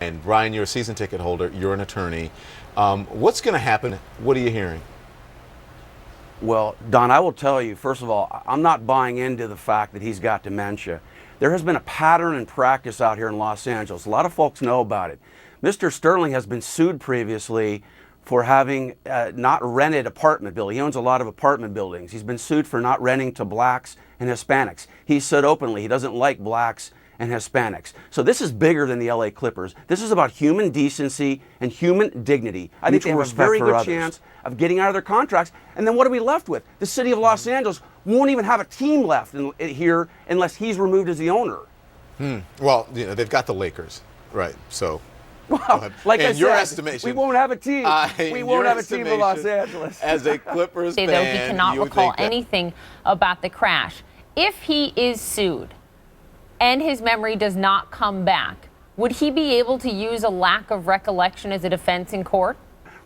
And Brian, you're a season ticket holder. You're an attorney. What's going to happen? What are you hearing? Well, Don, I will tell you, first of all, I'm not buying into the fact that he's got dementia. There has been a pattern and practice out here in Los Angeles. A lot of folks know about it. Mr. Sterling has been sued previously for having not rented apartment buildings. He owns a lot of apartment buildings. He's been sued for not renting to blacks and Hispanics. He said openly he doesn't like blacks and Hispanics. So this is bigger than the LA Clippers. This is about human decency and human dignity. I think they have a very good chance of getting out of their contracts. And then what are we left with? The city of Los Angeles won't even have a team left here unless he's removed as the owner. Well, you know, they've got the Lakers, right? So, well, like in I your said, estimation, we won't have a team. We won't have a team in Los Angeles. As a Clippers fan, though he cannot recall anything about the crash. If he is sued and his memory does not come back, would he be able to use a lack of recollection as a defense in court?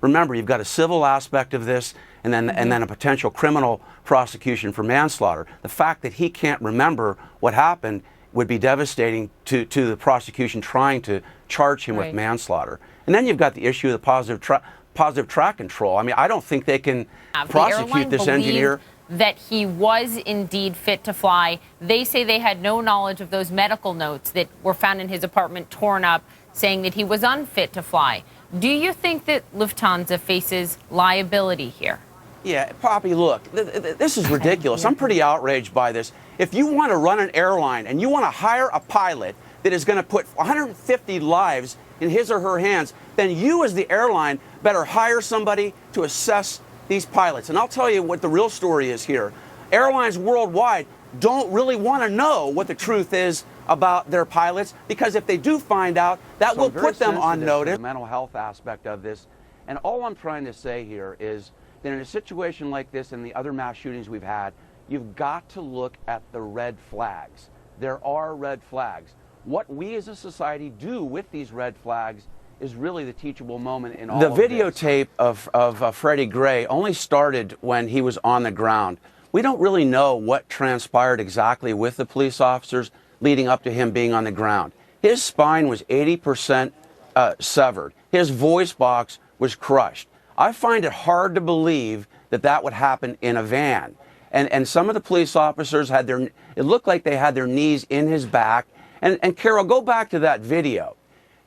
Remember, you've got a civil aspect of this and then a potential criminal prosecution for manslaughter. The fact that he can't remember what happened would be devastating to the prosecution trying to charge him with manslaughter. And then you've got the issue of the positive track control. I mean, I don't think they can prosecute this engineer. That he was indeed fit to fly. They say they had no knowledge of those medical notes that were found in his apartment torn up, saying that he was unfit to fly. Do you think that Lufthansa faces liability here? Yeah, Poppy, look, this is ridiculous. I'm pretty outraged by this. If you want to run an airline and you want to hire a pilot that is going to put 150 lives in his or her hands, then you as the airline better hire somebody to assess these pilots. And I'll tell you what the real story is here. Airlines worldwide don't really want to know what the truth is about their pilots, because if they do find out, that will put them on notice. The mental health aspect of this. And all I'm trying to say here is that in a situation like this and the other mass shootings we've had, you've got to look at the red flags. There are red flags. What we as a society do with these red flags is really the teachable moment in all of this. The videotape of Freddie Gray only started when he was on the ground. We don't really know what transpired exactly with the police officers leading up to him being on the ground. His spine was 80% severed. His voice box was crushed. I find it hard to believe that that would happen in a van. And some of the police officers had it looked like they had their knees in his back. And Carol, go back to that video.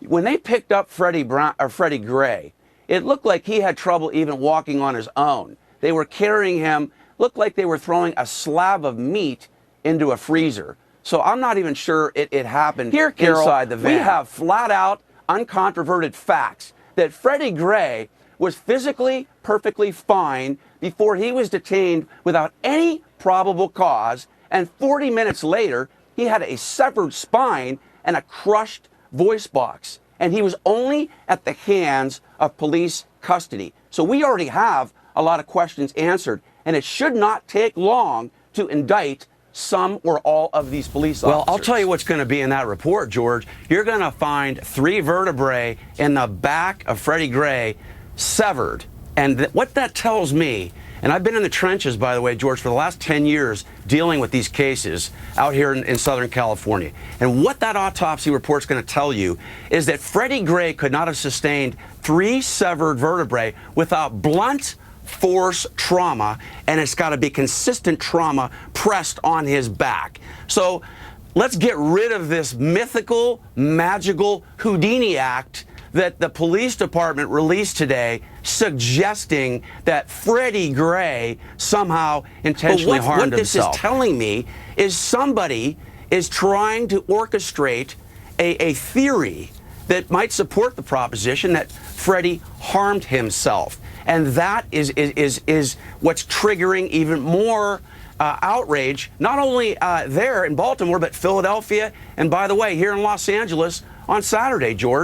When they picked up Freddie Gray, it looked like he had trouble even walking on his own. They were carrying him, looked like they were throwing a slab of meat into a freezer. So I'm not even sure it happened here, Carol, inside the van. We have flat out, uncontroverted facts that Freddie Gray was physically perfectly fine before he was detained without any probable cause, and 40 minutes later, he had a severed spine and a crushed voice box, and he was only at the hands of police custody. So we already have a lot of questions answered, and it should not take long to indict some or all of these police officers. Well, I'll tell you what's going to be in that report, George. You're going to find 3 vertebrae in the back of Freddie Gray severed. And what that tells me, and I've been in the trenches, by the way, George, for the last 10 years dealing with these cases out here in Southern California. And what that autopsy report's going to tell you is that Freddie Gray could not have sustained 3 severed vertebrae without blunt force trauma, and it's got to be consistent trauma pressed on his back. So let's get rid of this mythical, magical Houdini act that the police department released today, suggesting that Freddie Gray somehow intentionally harmed himself. What this is telling me is somebody is trying to orchestrate a theory that might support the proposition that Freddie harmed himself. And that is what's triggering even more outrage, not only there in Baltimore, but Philadelphia, and by the way, here in Los Angeles on Saturday, George.